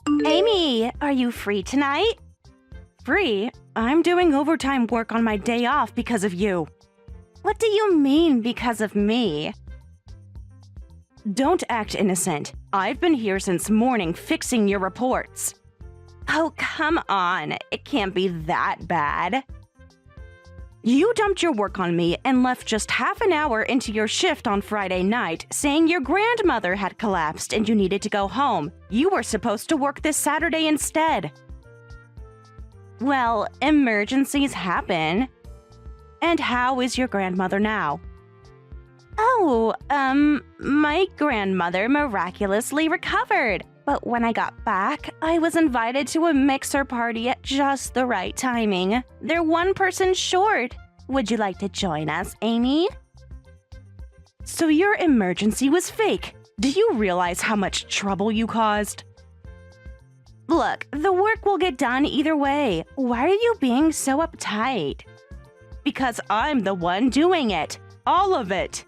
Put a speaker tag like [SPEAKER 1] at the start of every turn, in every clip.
[SPEAKER 1] Amy, are you free tonight? Free? I'm doing overtime work on my day off because of you. What do you mean, because of me? Don't act innocent. I've been here since morning fixing your reports. Oh, come on. It can't be that bad. You dumped your work on me and left just half an hour into your shift on Friday night, saying your grandmother had collapsed and you needed to go home. You were supposed to work this Saturday instead. Well, emergencies happen. And how is your grandmother now? Oh, my grandmother miraculously recovered. But when I got back, I was invited to a mixer party at just the right timing. They're one person short. Would you like to join us, Amy? So your emergency was fake. Do you realize how much trouble you caused? Look, the work will get done either way. Why are you being so uptight? Because I'm the one doing it. All of it.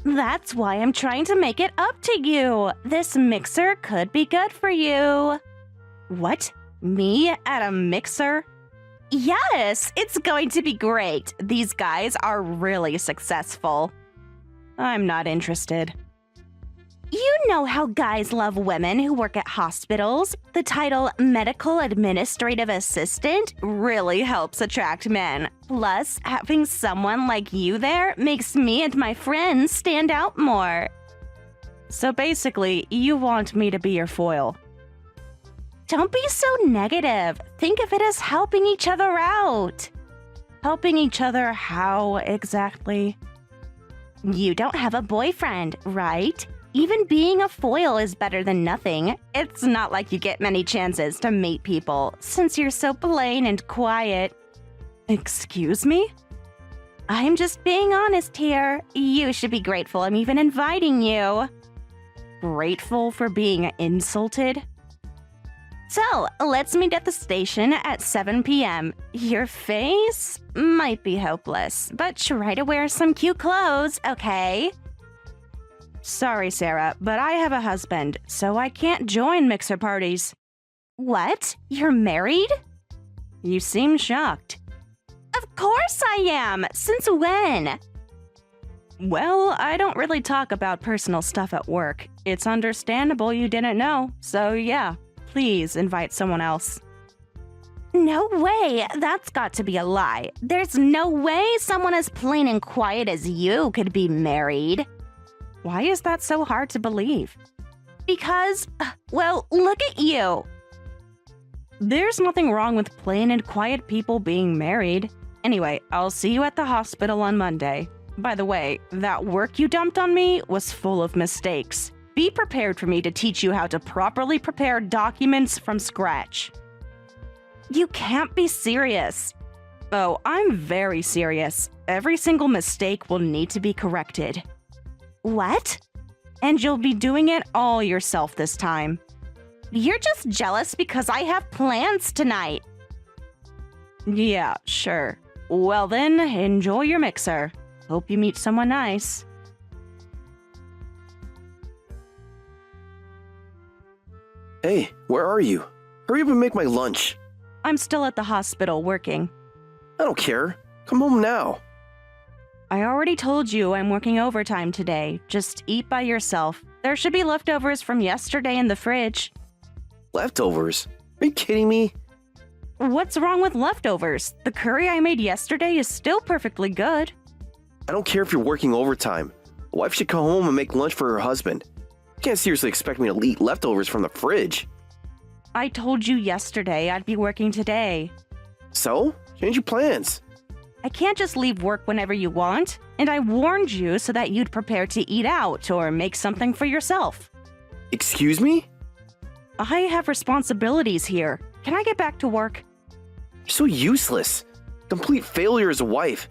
[SPEAKER 1] That's why I'm trying to make it up to you. This mixer could be good for you. What? Me at a mixer? Yes, it's going to be great. These guys are really successful. I'm not interested. You know how guys love women who work at hospitals. The title medical administrative assistant really helps attract men. Plus, having someone like you there makes me and my friends stand out more. So basically, you want me to be your foil. Don't be so negative. Think of it as helping each other out. Helping each other how exactly? You don't have a boyfriend, right? Even being a foil is better than nothing. It's not like you get many chances to meet people, since you're so plain and quiet. Excuse me? I'm just being honest here. You should be grateful I'm even inviting you. Grateful for being insulted? So, let's meet at the station at 7 p.m. Your face might be hopeless, but try to wear some cute clothes, okay? Sorry, Sarah, but I have a husband, so I can't join mixer parties. What? You're married? You seem shocked. Of course I am! Since when? Well, I don't really talk about personal stuff at work. It's understandable you didn't know, so yeah, please invite someone else. No way! That's got to be a lie. There's no way someone as plain and quiet as you could be married. Why is that so hard to believe? Because, well, look at you. There's nothing wrong with plain and quiet people being married. Anyway, I'll see you at the hospital on Monday. By the way, that work you dumped on me was full of mistakes. Be prepared for me to teach you how to properly prepare documents from scratch. You can't be serious. Oh, I'm very serious. Every single mistake will need to be corrected. What? And you'll be doing it all yourself this time. You're just jealous because I have plans tonight. Yeah, sure. Well then, enjoy your mixer. Hope you meet someone nice.
[SPEAKER 2] Hey, where are you? Hurry up and make my lunch.
[SPEAKER 1] I'm still at the hospital working.
[SPEAKER 2] I don't care. Come home now.
[SPEAKER 1] I already told you I'm working overtime today. Just eat by yourself. There should be leftovers from yesterday in the fridge.
[SPEAKER 2] Leftovers? Are you kidding me?
[SPEAKER 1] What's wrong with leftovers? The curry I made yesterday is still perfectly good.
[SPEAKER 2] I don't care if you're working overtime. A wife should come home and make lunch for her husband. You can't seriously expect me to eat leftovers from the fridge.
[SPEAKER 1] I told you yesterday I'd be working today.
[SPEAKER 2] So? Change your plans.
[SPEAKER 1] I can't just leave work whenever you want, and I warned you so that you'd prepare to eat out or make something for yourself.
[SPEAKER 2] Excuse me?
[SPEAKER 1] I have responsibilities here. Can I get back to work?
[SPEAKER 2] You're so useless. Complete failure as a wife.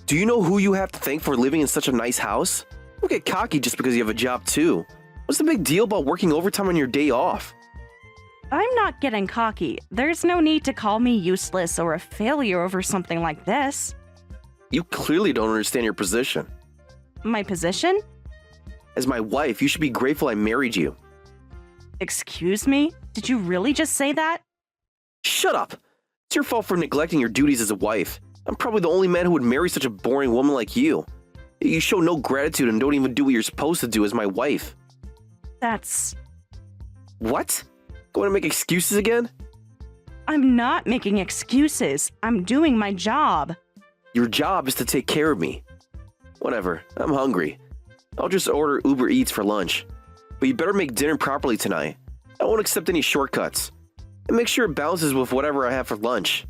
[SPEAKER 2] Do you know who you have to thank for living in such a nice house? Don't get cocky just because you have a job too. What's the big deal about working overtime on your day off?
[SPEAKER 1] I'm not getting cocky. There's no need to call me useless or a failure over something like this.
[SPEAKER 2] You clearly don't understand your position.
[SPEAKER 1] My position?
[SPEAKER 2] As my wife, you should be grateful I married you.
[SPEAKER 1] Excuse me? Did you really just say that?
[SPEAKER 2] Shut up! It's your fault for neglecting your duties as a wife. I'm probably the only man who would marry such a boring woman like you. You show no gratitude and don't even do what you're supposed to do as my wife.
[SPEAKER 1] That's...
[SPEAKER 2] What? Going to make excuses again?
[SPEAKER 1] I'm not making excuses. I'm doing my job.
[SPEAKER 2] Your job is to take care of me. Whatever, I'm hungry. I'll just order Uber Eats for lunch. But you better make dinner properly tonight. I won't accept any shortcuts. And make sure it balances with whatever I have for lunch.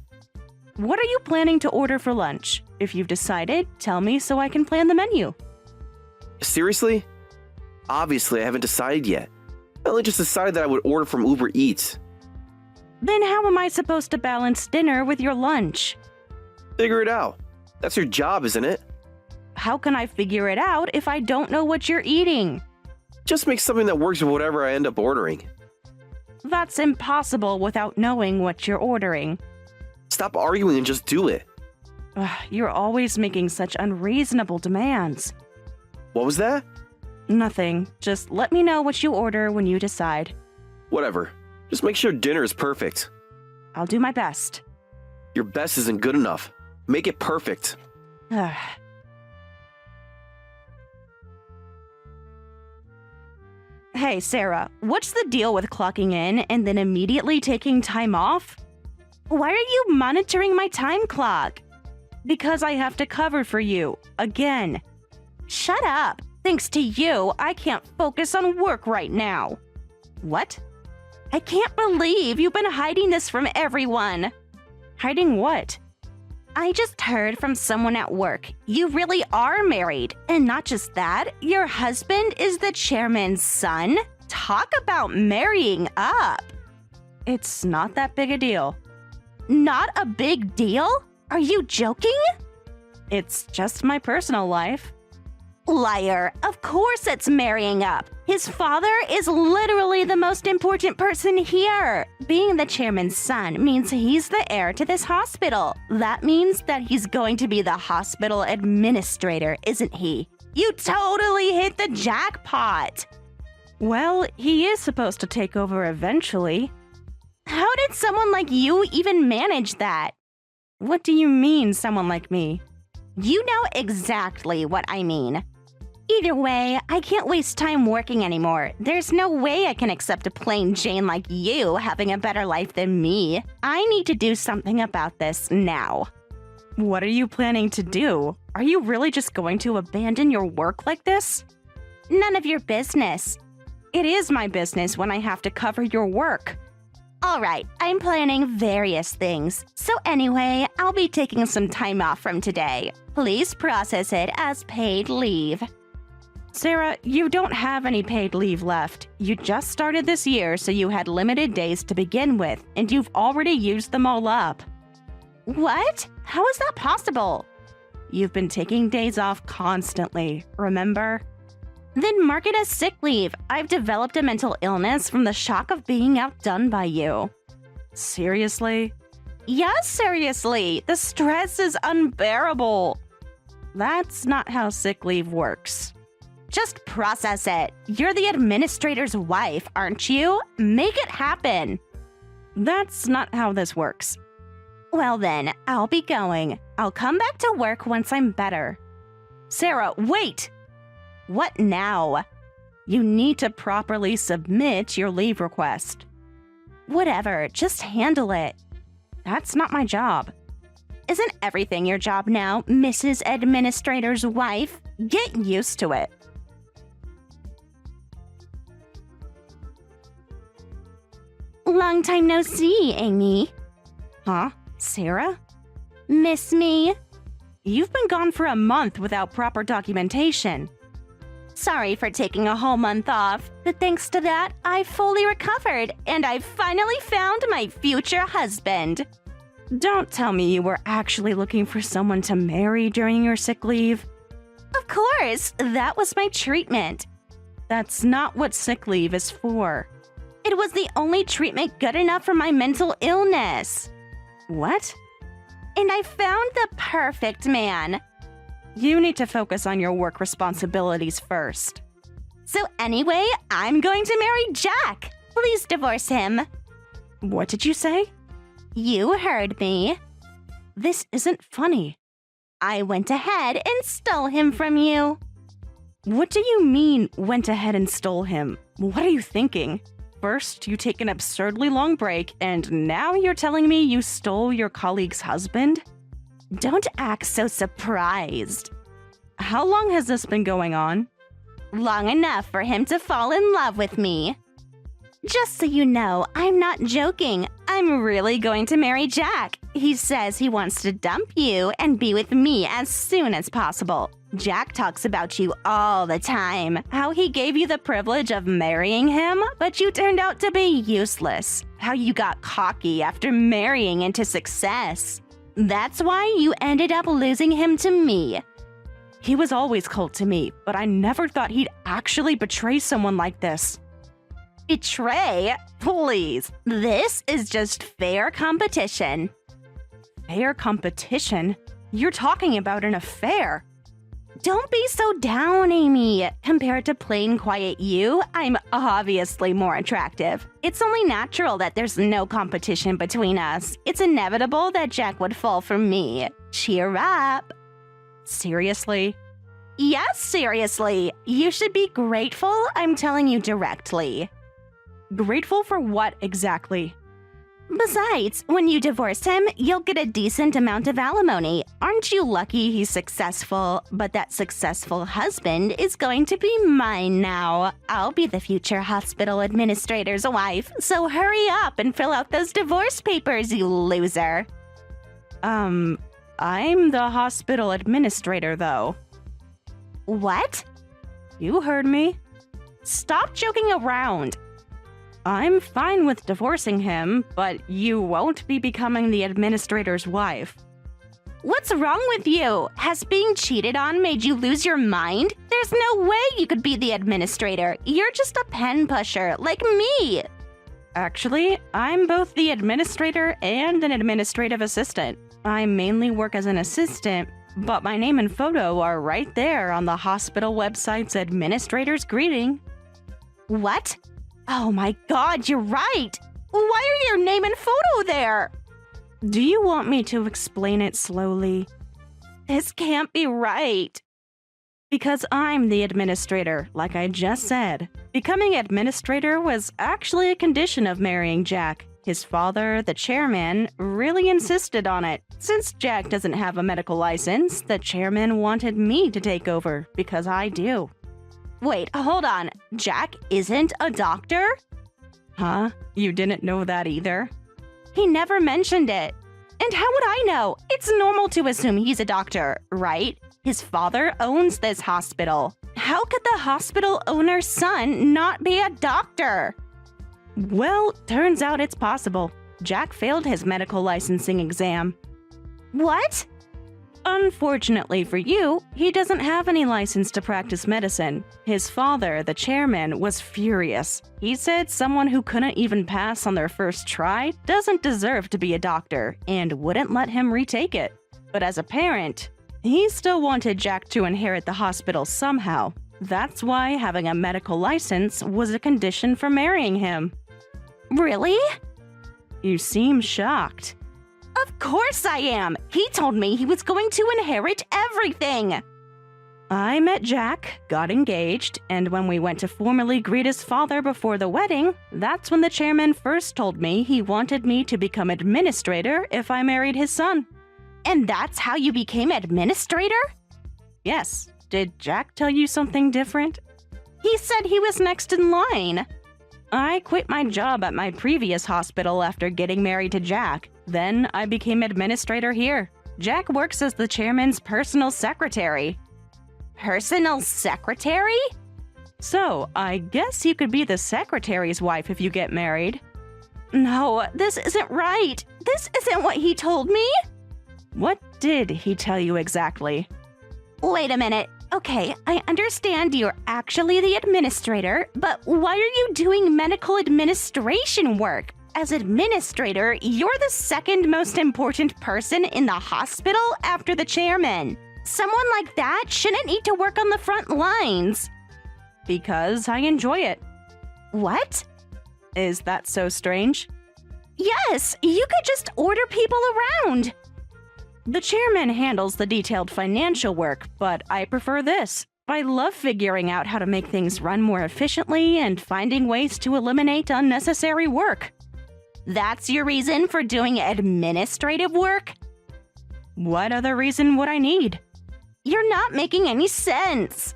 [SPEAKER 1] What are you planning to order for lunch? If you've decided, tell me so I can plan the menu.
[SPEAKER 2] Seriously? Obviously, I haven't decided yet. I only just decided that I would order from Uber Eats.
[SPEAKER 1] Then how am I supposed to balance dinner with your lunch?
[SPEAKER 2] Figure it out. That's your job, isn't it?
[SPEAKER 1] How can I figure it out if I don't know what you're eating?
[SPEAKER 2] Just make something that works with whatever I end up ordering.
[SPEAKER 1] That's impossible without knowing what you're ordering.
[SPEAKER 2] Stop arguing and just do it.
[SPEAKER 1] You're always making such unreasonable demands.
[SPEAKER 2] What was that?
[SPEAKER 1] Nothing. Just let me know what you order when you decide.
[SPEAKER 2] Whatever. Just make sure dinner is perfect.
[SPEAKER 1] I'll do my best.
[SPEAKER 2] Your best isn't good enough. Make it perfect.
[SPEAKER 1] Hey, Sarah, what's the deal with clocking in and then immediately taking time off? Why are you monitoring my time clock? Because I have to cover for you, again. Shut up. Thanks to you, I can't focus on work right now. What? I can't believe you've been hiding this from everyone. Hiding what? I just heard from someone at work. You really are married. And not just that, your husband is the chairman's son. Talk about marrying up. It's not that big a deal. Not a big deal? Are you joking? It's just my personal life. Liar. Of course it's marrying up. His father is literally the most important person here. Being the chairman's son means he's the heir to this hospital. That means that he's going to be the hospital administrator, isn't he? You totally hit the jackpot. Well, he is supposed to take over eventually. How did someone like you even manage that? What do you mean, someone like me? You know exactly what I mean. Either way, I can't waste time working anymore. There's no way I can accept a plain Jane like you having a better life than me. I need to do something about this now. What are you planning to do? Are you really just going to abandon your work like this? None of your business. It is my business when I have to cover your work. Alright, I'm planning various things. So anyway, I'll be taking some time off from today. Please process it as paid leave. Sarah, you don't have any paid leave left. You just started this year, so you had limited days to begin with, and you've already used them all up. What? How is that possible? You've been taking days off constantly, remember? Then mark it as sick leave. I've developed a mental illness from the shock of being outdone by you. Seriously? Yes, seriously. The stress is unbearable. That's not how sick leave works. Just process it. You're the administrator's wife, aren't you? Make it happen. That's not how this works. Well then, I'll be going. I'll come back to work once I'm better. Sarah, wait! What now? You need to properly submit your leave request. Whatever, just handle it. That's not my job. Isn't everything your job now, Mrs. Administrator's wife? Get used to it. Long time no see, Amy. Huh? Sarah? Miss me? You've been gone for a month without proper documentation. Sorry for taking a whole month off, but thanks to that, I fully recovered, and I finally found my future husband. Don't tell me you were actually looking for someone to marry during your sick leave. Of course, that was my treatment. That's not what sick leave is for. It was the only treatment good enough for my mental illness. What? And I found the perfect man. You need to focus on your work responsibilities first. So anyway, I'm going to marry Jack. Please divorce him. What did you say? You heard me. This isn't funny. I went ahead and stole him from you. What do you mean, went ahead and stole him? What are you thinking? First, you take an absurdly long break, and now you're telling me you stole your colleague's husband? Don't act so surprised. How long has this been going on? Long enough for him to fall in love with me. Just so you know, I'm not joking. I'm really going to marry Jack. He says he wants to dump you and be with me as soon as possible. Jack talks about you all the time, how he gave you the privilege of marrying him, but you turned out to be useless. How you got cocky after marrying into success. That's why you ended up losing him to me. He was always cold to me, but I never thought he'd actually betray someone like this. Betray? Please. This is just fair competition. Fair competition? You're talking about an affair. Don't be so down, Amy. Compared to plain quiet you, I'm obviously more attractive. It's only natural that there's no competition between us. It's inevitable that Jack would fall for me. Cheer up. Seriously? Yes, seriously. You should be grateful, I'm telling you directly. Grateful for what exactly? Besides, when you divorce him, you'll get a decent amount of alimony. Aren't you lucky he's successful? But that successful husband is going to be mine now. I'll be the future hospital administrator's wife, so hurry up and fill out those divorce papers, you loser. I'm the hospital administrator, though. What? You heard me. Stop joking around. I'm fine with divorcing him, but you won't be becoming the administrator's wife. What's wrong with you? Has being cheated on made you lose your mind? There's no way you could be the administrator. You're just a pen pusher, like me. Actually, I'm both the administrator and an administrative assistant. I mainly work as an assistant, but my name and photo are right there on the hospital website's administrator's greeting. What? Oh my god, you're right! Why are your name and photo there? Do you want me to explain it slowly? This can't be right. Because I'm the administrator, like I just said. Becoming administrator was actually a condition of marrying Jack. His father, the chairman, really insisted on it. Since Jack doesn't have a medical license, the chairman wanted me to take over, because I do. Wait, hold on. Jack isn't a doctor? Huh? You didn't know that either? He never mentioned it. And how would I know? It's normal to assume he's a doctor, right? His father owns this hospital. How could the hospital owner's son not be a doctor? Well, turns out it's possible. Jack failed his medical licensing exam. What? Unfortunately for you, he doesn't have any license to practice medicine. His father, the chairman, was furious. He said someone who couldn't even pass on their first try doesn't deserve to be a doctor and wouldn't let him retake it. But as a parent, he still wanted Jack to inherit the hospital somehow. That's why having a medical license was a condition for marrying him. Really? You seem shocked. Of course I am! He told me he was going to inherit everything! I met Jack, got engaged, and when we went to formally greet his father before the wedding, that's when the chairman first told me he wanted me to become administrator if I married his son. And that's how you became administrator? Yes. Did Jack tell you something different? He said he was next in line. I quit my job at my previous hospital after getting married to Jack. Then I became administrator here. Jack works as the chairman's personal secretary. Personal secretary? So, I guess you could be the secretary's wife if you get married. No, this isn't right. This isn't what he told me. What did he tell you exactly? Wait a minute. Okay, I understand you're actually the administrator, but why are you doing medical administration work? As administrator, you're the second most important person in the hospital after the chairman. Someone like that shouldn't need to work on the front lines. Because I enjoy it. What? Is that so strange? Yes, you could just order people around. The chairman handles the detailed financial work, but I prefer this. I love figuring out how to make things run more efficiently and finding ways to eliminate unnecessary work. That's your reason for doing administrative work? What other reason would I need? You're not making any sense.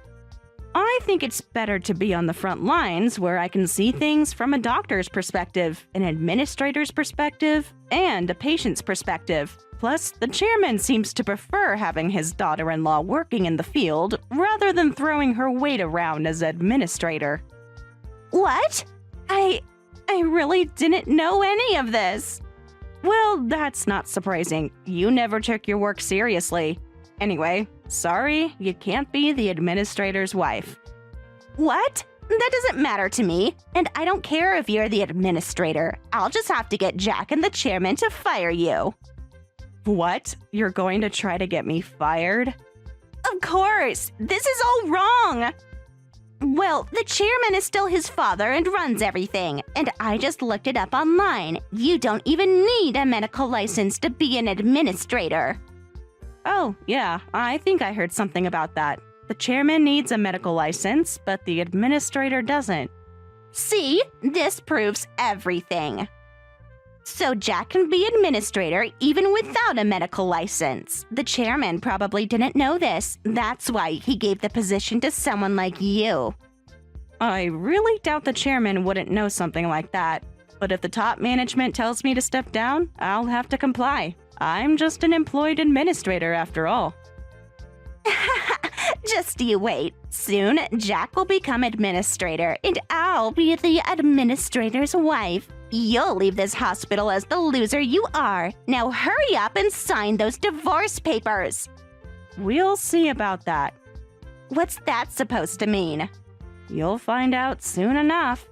[SPEAKER 1] I think it's better to be on the front lines where I can see things from a doctor's perspective, an administrator's perspective, and a patient's perspective. Plus, the chairman seems to prefer having his daughter-in-law working in the field rather than throwing her weight around as administrator. What? I really didn't know any of this. Well, that's not surprising. You never took your work seriously. Anyway, sorry, you can't be the administrator's wife. What? That doesn't matter to me, and I don't care if you're the administrator. I'll just have to get Jack and the chairman to fire you. What? You're going to try to get me fired? Of course! This is all wrong! Well, the chairman is still his father and runs everything, and I just looked it up online. You don't even need a medical license to be an administrator. Oh, yeah, I think I heard something about that. The chairman needs a medical license, but the administrator doesn't. See? This proves everything. So Jack can be administrator even without a medical license. The chairman probably didn't know this. That's why he gave the position to someone like you. I really doubt the chairman wouldn't know something like that. But if the top management tells me to step down, I'll have to comply. I'm just an employed administrator after all. Just you wait. Soon, Jack will become administrator, and I'll be the administrator's wife. You'll leave this hospital as the loser you are. Now hurry up and sign those divorce papers. We'll see about that. What's that supposed to mean? You'll find out soon enough.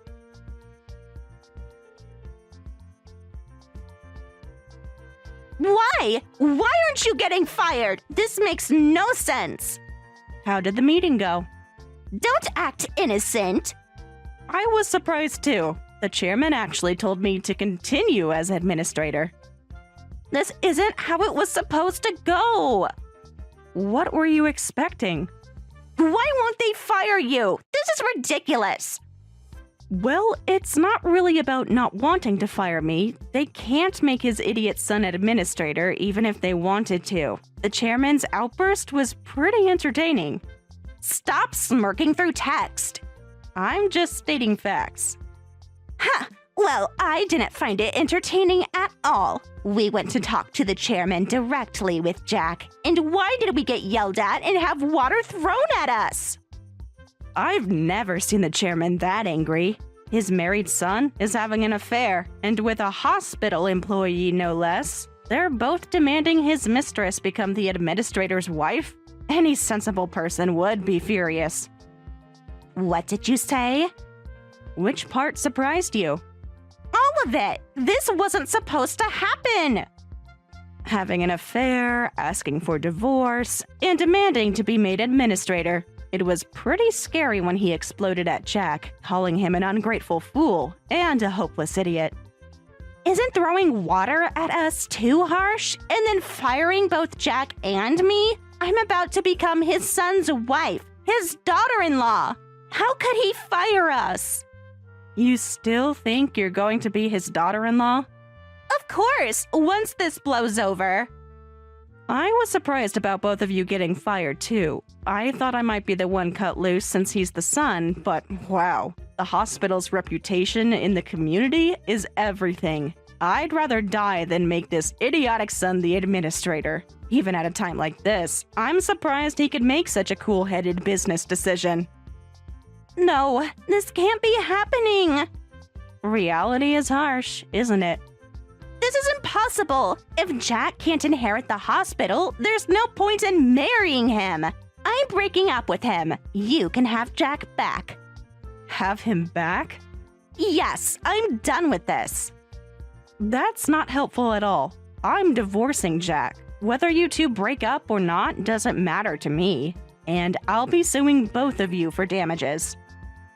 [SPEAKER 1] Why? Why aren't you getting fired? This makes no sense. How did the meeting go? Don't act innocent. I was surprised too. The chairman actually told me to continue as administrator. This isn't how it was supposed to go. What were you expecting? Why won't they fire you? This is ridiculous. Well, it's not really about not wanting to fire me. They can't make his idiot son administrator even if they wanted to. The chairman's outburst was pretty entertaining. Stop smirking through text. I'm just stating facts. Ha! Well, I didn't find it entertaining at all. We went to talk to the chairman directly with Jack. And why did we get yelled at and have water thrown at us? I've never seen the chairman that angry. His married son is having an affair, and with a hospital employee no less. They're both demanding his mistress become the administrator's wife. Any sensible person would be furious. What did you say? Which part surprised you? All of it! This wasn't supposed to happen! Having an affair, asking for divorce, and demanding to be made administrator. It was pretty scary when he exploded at Jack, calling him an ungrateful fool and a hopeless idiot. Isn't throwing water at us too harsh? And then firing both Jack and me? I'm about to become his son's wife, his daughter-in-law. How could he fire us? You still think you're going to be his daughter-in-law? Of course, once this blows over. I was surprised about both of you getting fired, too. I thought I might be the one cut loose since he's the son, but wow. The hospital's reputation in the community is everything. I'd rather die than make this idiotic son the administrator. Even at a time like this, I'm surprised he could make such a cool-headed business decision. No, this can't be happening. Reality is harsh, isn't it? This is impossible! If Jack can't inherit the hospital, there's no point in marrying him! I'm breaking up with him. You can have Jack back. Have him back? Yes, I'm done with this. That's not helpful at all. I'm divorcing Jack. Whether you two break up or not doesn't matter to me. And I'll be suing both of you for damages.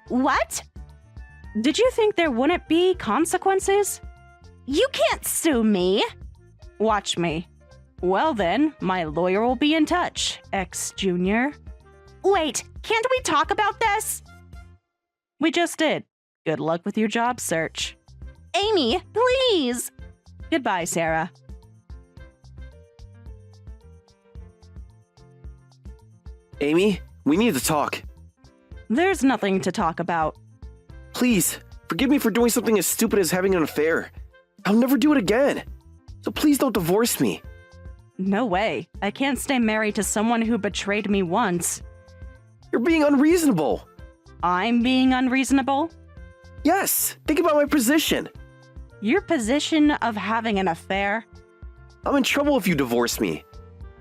[SPEAKER 1] What? Did you think there wouldn't be consequences? You can't sue me! Watch me. Well then, my lawyer will be in touch, X Jr. Wait, can't we talk about this? We just did. Good luck with your job search. Amy, please! Goodbye, Sarah.
[SPEAKER 2] Amy, we need to talk.
[SPEAKER 1] There's nothing to talk about.
[SPEAKER 2] Please, forgive me for doing something as stupid as having an affair. I'll never do it again. So please don't divorce me.
[SPEAKER 1] No way. I can't stay married to someone who betrayed me once.
[SPEAKER 2] You're being unreasonable.
[SPEAKER 1] I'm being unreasonable?
[SPEAKER 2] Yes, think about my position.
[SPEAKER 1] Your position of having an affair?
[SPEAKER 2] I'm in trouble if you divorce me.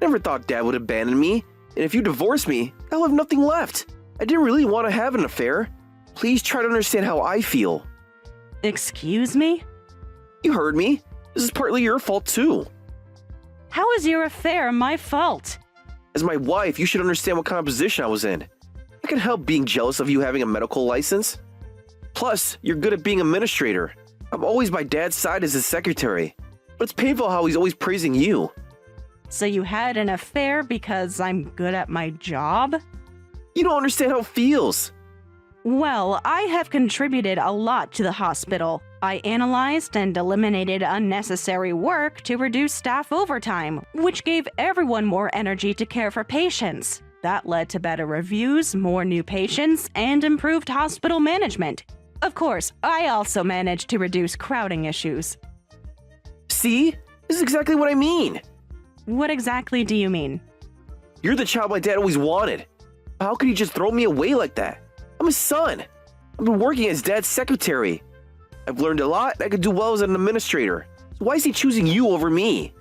[SPEAKER 2] Never thought Dad would abandon me. And if you divorce me, I'll have nothing left. I didn't really want to have an affair. Please try to understand how I feel.
[SPEAKER 1] Excuse me?
[SPEAKER 2] You heard me. This is partly your fault too.
[SPEAKER 1] How is your affair my fault?
[SPEAKER 2] As my wife, you should understand what kind of position I was in. I can help being jealous of you having a medical license. Plus, you're good at being administrator. I'm always by Dad's side as his secretary. But it's painful how he's always praising you.
[SPEAKER 1] So you had an affair because I'm good at my job?
[SPEAKER 2] You don't understand how it feels.
[SPEAKER 1] Well, I have contributed a lot to the hospital. I analyzed and eliminated unnecessary work to reduce staff overtime, which gave everyone more energy to care for patients. That led to better reviews, more new patients, and improved hospital management. Of course, I also managed to reduce crowding issues.
[SPEAKER 2] See? This is exactly what I mean.
[SPEAKER 1] What exactly do you mean?
[SPEAKER 2] You're the child my dad always wanted. How could he just throw me away like that? I'm his son. I've been working as Dad's secretary. I've learned a lot and I could do well as an administrator. So why is he choosing you over me?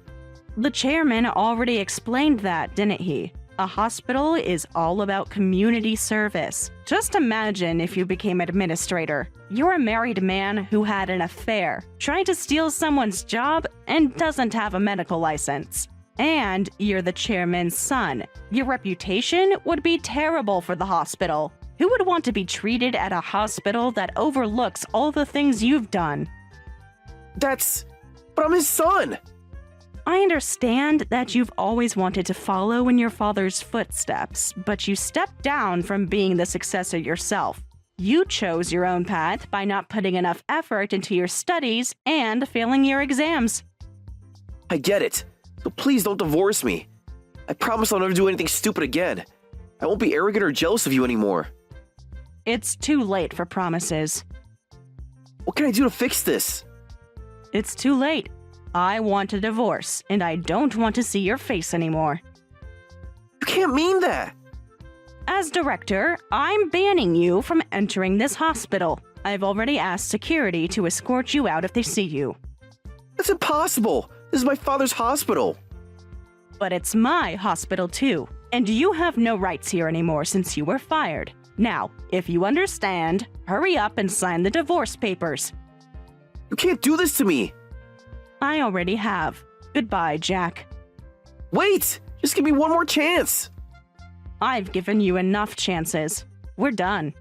[SPEAKER 1] The chairman already explained that, didn't he? A hospital is all about community service. Just imagine if you became administrator. You're a married man who had an affair, trying to steal someone's job and doesn't have a medical license. And you're the chairman's son. Your reputation would be terrible for the hospital. Who would want to be treated at a hospital that overlooks all the things you've done?
[SPEAKER 2] But I'm his son.
[SPEAKER 1] I understand that you've always wanted to follow in your father's footsteps, but you stepped down from being the successor yourself. You chose your own path by not putting enough effort into your studies and failing your exams.
[SPEAKER 2] I get it. So please don't divorce me. I promise I'll never do anything stupid again. I won't be arrogant or jealous of you anymore.
[SPEAKER 1] It's too late for promises.
[SPEAKER 2] What can I do to fix this?
[SPEAKER 1] It's too late. I want a divorce, and I don't want to see your face anymore.
[SPEAKER 2] You can't mean that.
[SPEAKER 1] As director, I'm banning you from entering this hospital. I've already asked security to escort you out if they see you.
[SPEAKER 2] That's impossible. This is my father's hospital.
[SPEAKER 1] But it's my hospital too, and you have no rights here anymore since you were fired. Now, if you understand, hurry up and sign the divorce papers.
[SPEAKER 2] You can't do this to me.
[SPEAKER 1] I already have. Goodbye, Jack.
[SPEAKER 2] Wait! Just give me one more chance.
[SPEAKER 1] I've given you enough chances. We're done.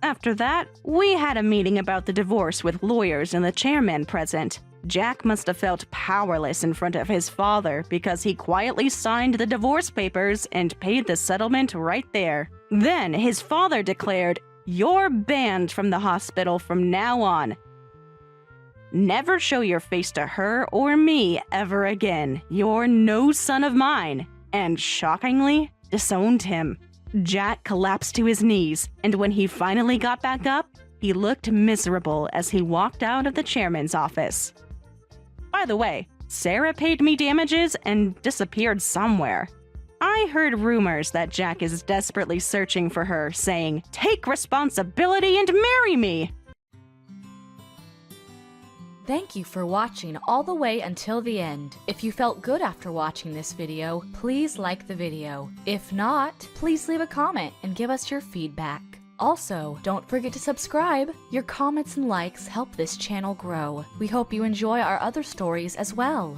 [SPEAKER 1] After that, we had a meeting about the divorce with lawyers and the chairman present. Jack must have felt powerless in front of his father because he quietly signed the divorce papers and paid the settlement right there. Then his father declared, "You're banned from the hospital from now on. Never show your face to her or me ever again. You're no son of mine," and shockingly disowned him. Jack collapsed to his knees, and when he finally got back up, he looked miserable as he walked out of the chairman's office. By the way, Sarah paid me damages and disappeared somewhere. I heard rumors that Jack is desperately searching for her, saying, "Take responsibility and marry me!"
[SPEAKER 3] Thank you for watching all the way until the end. If you felt good after watching this video, please like the video. If not, please leave a comment and give us your feedback. Also, don't forget to subscribe. Your comments and likes help this channel grow. We hope you enjoy our other stories as well.